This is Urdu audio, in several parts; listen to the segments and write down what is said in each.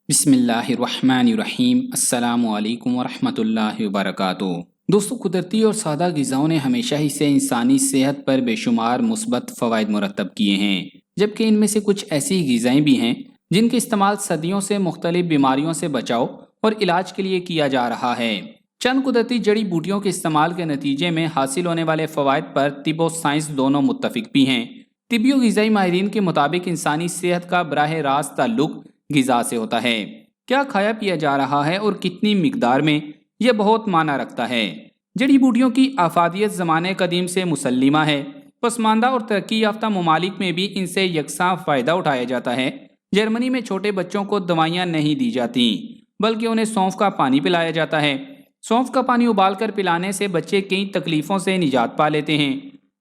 بسم اللہ الرحمن الرحیم۔ السلام علیکم ورحمۃ اللہ وبرکاتہ۔ دوستو، قدرتی اور سادہ غذاؤں نے ہمیشہ ہی سے انسانی صحت پر بے شمار مثبت فوائد مرتب کیے ہیں، جبکہ ان میں سے کچھ ایسی غذائیں بھی ہیں جن کے استعمال صدیوں سے مختلف بیماریوں سے بچاؤ اور علاج کے لیے کیا جا رہا ہے۔ چند قدرتی جڑی بوٹیوں کے استعمال کے نتیجے میں حاصل ہونے والے فوائد پر طب و سائنس دونوں متفق بھی ہیں۔ طبی و غذائی ماہرین کے مطابق انسانی صحت کا براہ راست تعلق غذا سے ہوتا ہے۔ کیا کھایا پیا جا رہا ہے اور کتنی مقدار میں، یہ بہت معنی رکھتا ہے۔ جڑی بوٹیوں کی افادیت زمانے قدیم سے مسلمہ ہے۔ پسماندہ اور ترقی یافتہ ممالک میں بھی ان سے یکساں فائدہ اٹھایا جاتا ہے۔ جرمنی میں چھوٹے بچوں کو دوائیاں نہیں دی جاتی، بلکہ انہیں سونف کا پانی پلایا جاتا ہے۔ سونف کا پانی ابال کر پلانے سے بچے کئی تکلیفوں سے نجات پا لیتے ہیں۔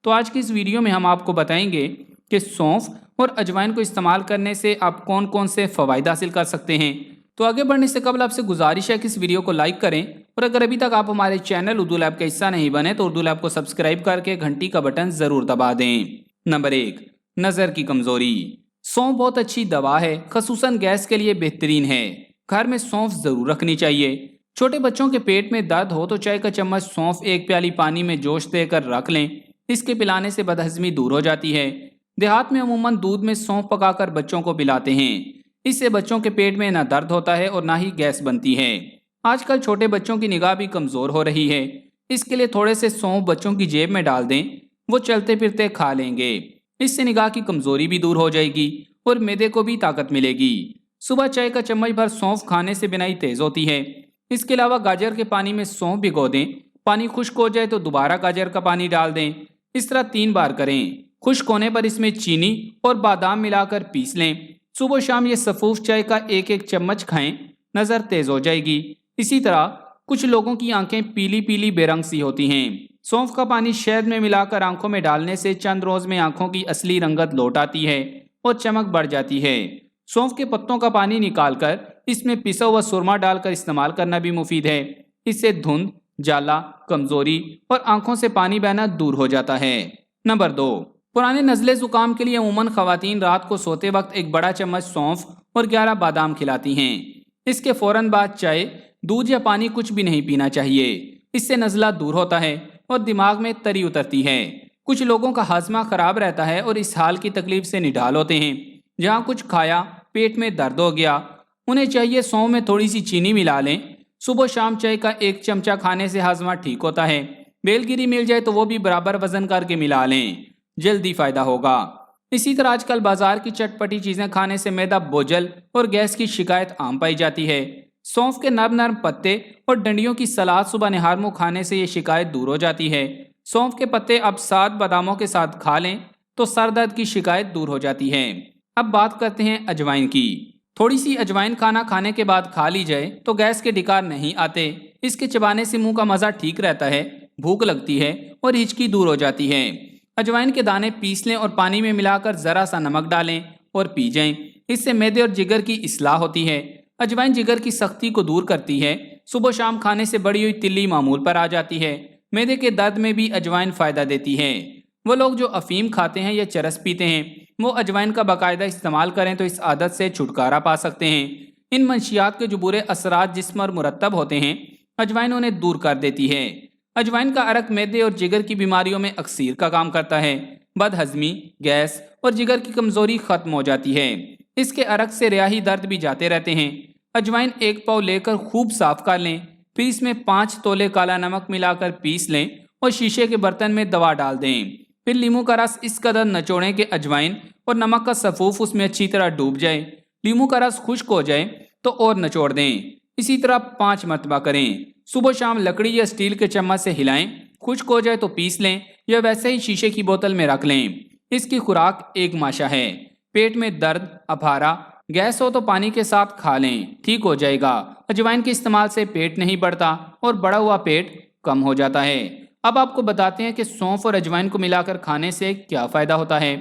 تو آج کی اس ویڈیو میں ہم آپ کو بتائیں گے کہ سونف اور اجوائن کو استعمال کرنے سے آپ کون کون سے فوائد حاصل کر سکتے ہیں۔ تو آگے بڑھنے سے قبل آپ سے گزارش ہے کہ اس ویڈیو کو لائک کریں، اور اگر ابھی تک آپ ہمارے چینل اردو لیب کا حصہ نہیں بنے تو اردو لیب کو سبسکرائب کر کے گھنٹی کا بٹن ضرور دبا دیں۔ نمبر 1، نظر کی کمزوری۔ سونف بہت اچھی دوا ہے، خصوصاً گیس کے لیے بہترین ہے۔ گھر میں سونف ضرور رکھنی چاہیے۔ چھوٹے بچوں کے پیٹ میں درد ہو تو چائے کا چمچ سونف ایک پیالی پانی میں جوش دے کر رکھ لیں، اس کے پلانے سے بدہضمی دور ہو جاتی ہے۔ دیہات میں عموماً دودھ میں سونف پکا کر بچوں کو پلاتے ہیں، اس سے بچوں کے پیٹ میں نہ درد ہوتا ہے اور نہ ہی گیس بنتی ہے۔ آج کل چھوٹے بچوں کی نگاہ بھی کمزور ہو رہی ہے، اس کے لیے تھوڑے سے سونف بچوں کی جیب میں ڈال دیں، وہ چلتے پھرتے کھا لیں گے۔ اس سے نگاہ کی کمزوری بھی دور ہو جائے گی اور معدے کو بھی طاقت ملے گی۔ صبح چائے کا چمچ بھر سونف کھانے سے بینائی تیز ہوتی ہے۔ اس کے علاوہ گاجر کے پانی میں سونف بھگو دیں، پانی خشک ہو جائے تو دوبارہ گاجر کا پانی ڈال دیں، اس طرح 3 بار کریں۔ خشک ہونے پر اس میں چینی اور بادام ملا کر پیس لیں۔ صبح و شام یہ سفوف چائے کا ایک ایک چمچ کھائیں، نظر تیز ہو جائے گی۔ اسی طرح کچھ لوگوں کی آنکھیں پیلی پیلی بے رنگ سی ہوتی ہیں۔ سونف کا پانی شہد میں ملا کر آنکھوں میں ڈالنے سے چند روز میں آنکھوں کی اصلی رنگت لوٹ آتی ہے اور چمک بڑھ جاتی ہے۔ سونف کے پتوں کا پانی نکال کر اس میں پسا ہوا سرما ڈال کر استعمال کرنا بھی مفید ہے۔ اس سے دھند، جالا، کمزوری اور آنکھوں سے پانی بہنا دور ہو جاتا ہے۔ نمبر 2، پرانے نزلے زکام کے لیے عموماً خواتین رات کو سوتے وقت ایک بڑا چمچ سونف اور 11 بادام کھلاتی ہیں۔ اس کے فوراً بعد چائے، دودھ یا پانی کچھ بھی نہیں پینا چاہیے، اس سے نزلہ دور ہوتا ہے اور دماغ میں تری اترتی ہے۔ کچھ لوگوں کا ہاضمہ خراب رہتا ہے اور اس حال کی تکلیف سے نڈھال ہوتے ہیں۔ جہاں کچھ کھایا پیٹ میں درد ہو گیا، انہیں چاہیے سونف میں تھوڑی سی چینی ملا لیں۔ صبح شام چائے کا ایک چمچہ کھانے سے ہاضمہ ٹھیک ہوتا ہے۔ بیل گری مل جائے تو وہ بھی برابر وزن کر کے ملا لیں، جلدی فائدہ ہوگا۔ اسی طرح آج کل بازار کی چٹ پٹی چیزیں کھانے سے معدہ بوجھل اور گیس کی شکایت عام پائی جاتی ہے۔ سونف کے نرم نرم پتے اور ڈنڈیوں کی سلاد صبح نہار منہ کھانے سے یہ شکایت دور ہو جاتی ہے۔ سونف کے پتے اب 7 باداموں کے ساتھ کھا لیں تو سر درد کی شکایت دور ہو جاتی ہے۔ اب بات کرتے ہیں اجوائن کی۔ تھوڑی سی اجوائن کھانا کھانے کے بعد کھا لی جائے تو گیس کے ڈکار نہیں آتے۔ اس کے چبانے سے منہ کا مزہ ٹھیک رہتا ہے، بھوک لگتی ہے اور ہچکی دور ہو جاتی ہے۔ اجوائن کے دانے پیس لیں اور پانی میں ملا کر ذرا سا نمک ڈالیں اور پی جائیں، اس سے معدے اور جگر کی اصلاح ہوتی ہے۔ اجوائن جگر کی سختی کو دور کرتی ہے۔ صبح شام کھانے سے بڑی ہوئی تلی معمول پر آ جاتی ہے۔ معدے کے درد میں بھی اجوائن فائدہ دیتی ہے۔ وہ لوگ جو افیم کھاتے ہیں یا چرس پیتے ہیں، وہ اجوائن کا باقاعدہ استعمال کریں تو اس عادت سے چھٹکارا پا سکتے ہیں۔ ان منشیات کے جو برے اثرات جسم پر مرتب ہوتے ہیں، اجوائن انہیں دور کر دیتی ہے۔ اجوائن کا عرق معدے اور جگر کی بیماریوں میں اکسیر کا کام کرتا ہے۔ بد ہضمی، گیس اور جگر کی کمزوری ختم ہو جاتی ہے۔ اس کے عرق سے ریاحی درد بھی جاتے رہتے ہیں۔ اجوائن 1 پاؤ لے کر خوب صاف کر لیں، پھر اس میں 5 تولے کالا نمک ملا کر پیس لیں اور شیشے کے برتن میں دوا ڈال دیں۔ پھر لیموں کا رس اس قدر نچوڑیں کہ اجوائن اور نمک کا سفوف اس میں اچھی طرح ڈوب جائے۔ لیموں کا رس خشک ہو جائے تو اور نچوڑ دیں۔ اسی طرح 5 مرتبہ کریں۔ صبح شام لکڑی یا اسٹیل کے چمچ سے ہلائیں، خشک ہو جائے تو پیس لیں یا ویسے ہی شیشے کی بوتل میں رکھ لیں۔ اس کی خوراک 1 ماشا ہے۔ پیٹ میں درد، اپھارا، گیس ہو تو پانی کے ساتھ کھا لیں، ٹھیک ہو جائے گا۔ اجوائن کے استعمال سے پیٹ نہیں بڑھتا اور بڑا ہوا پیٹ کم ہو جاتا ہے۔ اب آپ کو بتاتے ہیں کہ سونف اور اجوائن کو ملا کر کھانے سے کیا فائدہ ہوتا ہے۔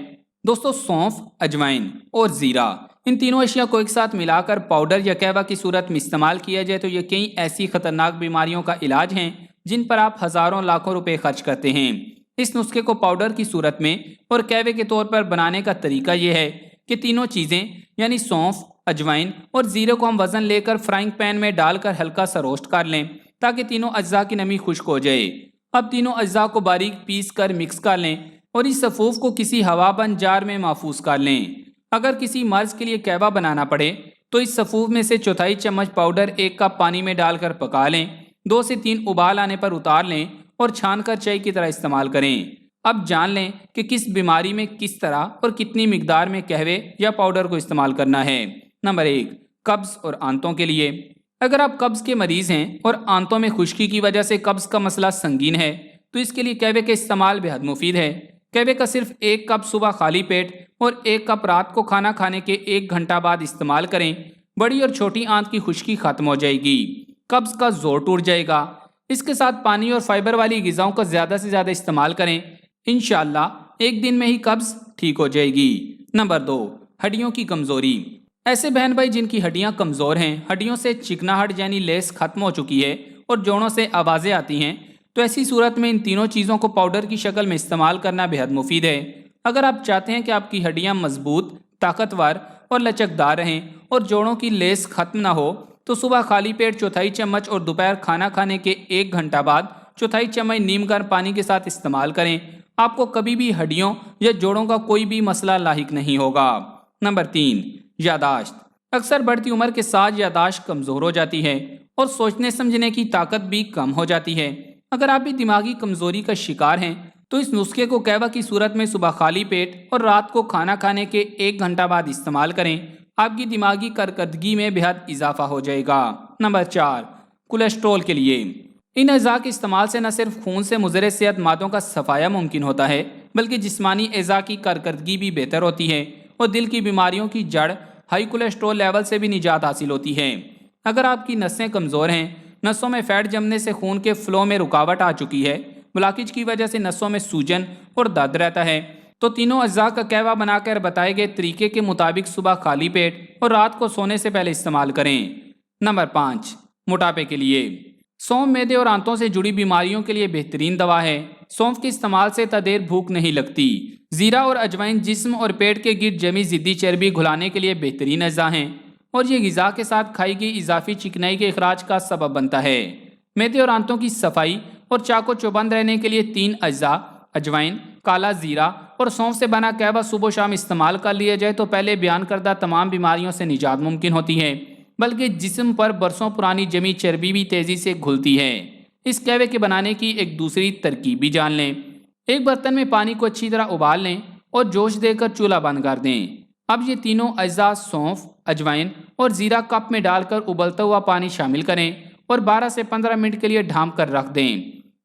دوستو، سونف، اجوائن اور زیرہ، ان تینوں اشیاء کو ایک ساتھ ملا کر پاؤڈر یا قہوہ کی صورت میں استعمال کیا جائے تو یہ کئی ایسی خطرناک بیماریوں کا علاج ہیں جن پر آپ ہزاروں لاکھوں روپے خرچ کرتے ہیں۔ اس نسخے کو پاؤڈر کی صورت میں اور قہوے کے طور پر بنانے کا طریقہ یہ ہے کہ تینوں چیزیں یعنی سونف، اجوائن اور زیرے کو ہم وزن لے کر فرائنگ پین میں ڈال کر ہلکا سا روسٹ کر لیں تاکہ تینوں اجزاء کی نمی خشک ہو جائے۔ اب تینوں اجزاء کو باریک پیس کر مکس کر لیں اور اس صفوف کو کسی ہوا بند جار میں محفوظ کر لیں۔ اگر کسی مرض کے لیے کہوہ بنانا پڑے تو اس صفوف میں سے چوتھائی چمچ پاؤڈر 1 کپ پانی میں ڈال کر پکا لیں، 2 سے 3 ابال آنے پر اتار لیں اور چھان کر چائے کی طرح استعمال کریں۔ اب جان لیں کہ کس بیماری میں کس طرح اور کتنی مقدار میں قہوے یا پاؤڈر کو استعمال کرنا ہے۔ نمبر 1، قبض اور آنتوں کے لیے۔ اگر آپ قبض کے مریض ہیں اور آنتوں میں خشکی کی وجہ سے قبض کا مسئلہ سنگین ہے تو اس کے لیے قہوے کا استعمال بے حد مفید ہے۔ قہوے کا صرف 1 کپ صبح خالی پیٹ اور 1 کپ رات کو کھانا کھانے کے 1 گھنٹہ بعد استعمال کریں، بڑی اور چھوٹی آنت کی خشکی ختم ہو جائے گی، قبض کا زور ٹوٹ جائے گا۔ اس کے ساتھ پانی اور فائبر والی غذاؤں کا زیادہ سے زیادہ استعمال کریں، انشاءاللہ 1 دن میں ہی قبض ٹھیک ہو جائے گی۔ نمبر 2، ہڈیوں کی کمزوری۔ ایسے بہن بھائی جن کی ہڈیاں کمزور ہیں، ہڈیوں سے چکناہٹ یعنی لیس ختم ہو چکی ہے اور جوڑوں سے آوازیں آتی ہیں، تو ایسی صورت میں ان تینوں چیزوں کو پاؤڈر کی شکل میں استعمال کرنا بے حد مفید ہے۔ اگر آپ چاہتے ہیں کہ آپ کی ہڈیاں مضبوط، طاقتور اور لچکدار رہیں اور جوڑوں کی لیس ختم نہ ہو تو صبح خالی پیٹ چوتھائی چمچ اور دوپہر کھانا کھانے کے 1 گھنٹہ بعد چوتھائی چمچ نیم گرم پانی کے ساتھ استعمال کریں۔ آپ کو کبھی بھی ہڈیوں یا جوڑوں کا کوئی بھی مسئلہ لاحق نہیں ہوگا۔ نمبر 3، یادداشت۔ اکثر بڑھتی عمر کے ساتھ یادداشت کمزور ہو جاتی ہے اور سوچنے سمجھنے کی طاقت بھی کم ہو جاتی ہے۔ اگر آپ بھی دماغی کمزوری کا شکار ہیں تو اس نسخے کو قہوہ کی صورت میں صبح خالی پیٹ اور رات کو کھانا کھانے کے 1 گھنٹہ بعد استعمال کریں، آپ کی دماغی کارکردگی میں بے حد اضافہ ہو جائے گا۔ نمبر 4، کولیسٹرول کے لیے۔ ان اعضاء کے استعمال سے نہ صرف خون سے مضر صحت مادوں کا صفایا ممکن ہوتا ہے بلکہ جسمانی اعضاء کی کارکردگی بھی بہتر ہوتی ہے اور دل کی بیماریوں کی جڑ ہائی کولیسٹرول لیول سے بھی نجات حاصل ہوتی ہے۔ اگر آپ کی نسیں کمزور ہیں، نسوں میں فیٹ جمنے سے خون کے فلو میں رکاوٹ آ چکی ہے، بلاکیج کی وجہ سے نسوں میں سوجن اور درد رہتا ہے، تو تینوں اجزاء کا قہوہ بنا کر بتائے گئے طریقے کے مطابق صبح خالی پیٹ اور رات کو سونے سے پہلے استعمال کریں۔ نمبر 5، موٹاپے کے لیے۔ سونف معدے اور آنتوں سے جڑی بیماریوں کے لیے بہترین دوا ہے۔ سونف کے استعمال سے تدیر بھوک نہیں لگتی۔ زیرہ اور اجوائن جسم اور پیٹ کے گرد جمی ضدی چربی گھلانے کے لیے بہترین اجزاء ہیں اور یہ غذا کے ساتھ کھائی گئی اضافی چکنائی کے اخراج کا سبب بنتا ہے۔ معدے اور آنتوں کی صفائی اور چاق و چوبند رہنے کے لیے 3 اجزاء اجوائن، کالا زیرہ اور سونف سے بنا قہوہ صبح و شام استعمال کر لیا جائے تو پہلے بیان کردہ تمام بیماریوں سے نجات ممکن ہوتی ہے، بلکہ جسم پر برسوں پرانی جمی چربی بھی تیزی سے گھلتی ہے۔ اس قہوے کے بنانے کی ایک دوسری ترکیب بھی جان لیں۔ ایک برتن میں پانی کو اچھی طرح ابال لیں اور جوش دے کر چولہا بند کر دیں۔ اب یہ تینوں اجزاء سونف، اجوائن اور زیرہ کپ میں ڈال کر ابلتا ہوا پانی شامل کریں اور 12 سے 15 منٹ کے لیے ڈھانپ کر رکھ دیں۔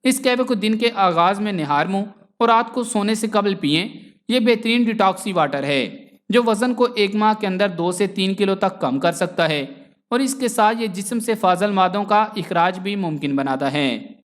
اس قہوے کو دن کے آغاز میں نہار منہ اور رات کو سونے سے قبل پئیں۔ یہ بہترین ڈیٹاکسی واٹر ہے جو وزن کو 1 ماہ کے اندر 2 سے 3 کلو تک کم کر سکتا ہے اور اس کے ساتھ یہ جسم سے فاضل مادوں کا اخراج بھی ممکن بناتا ہے۔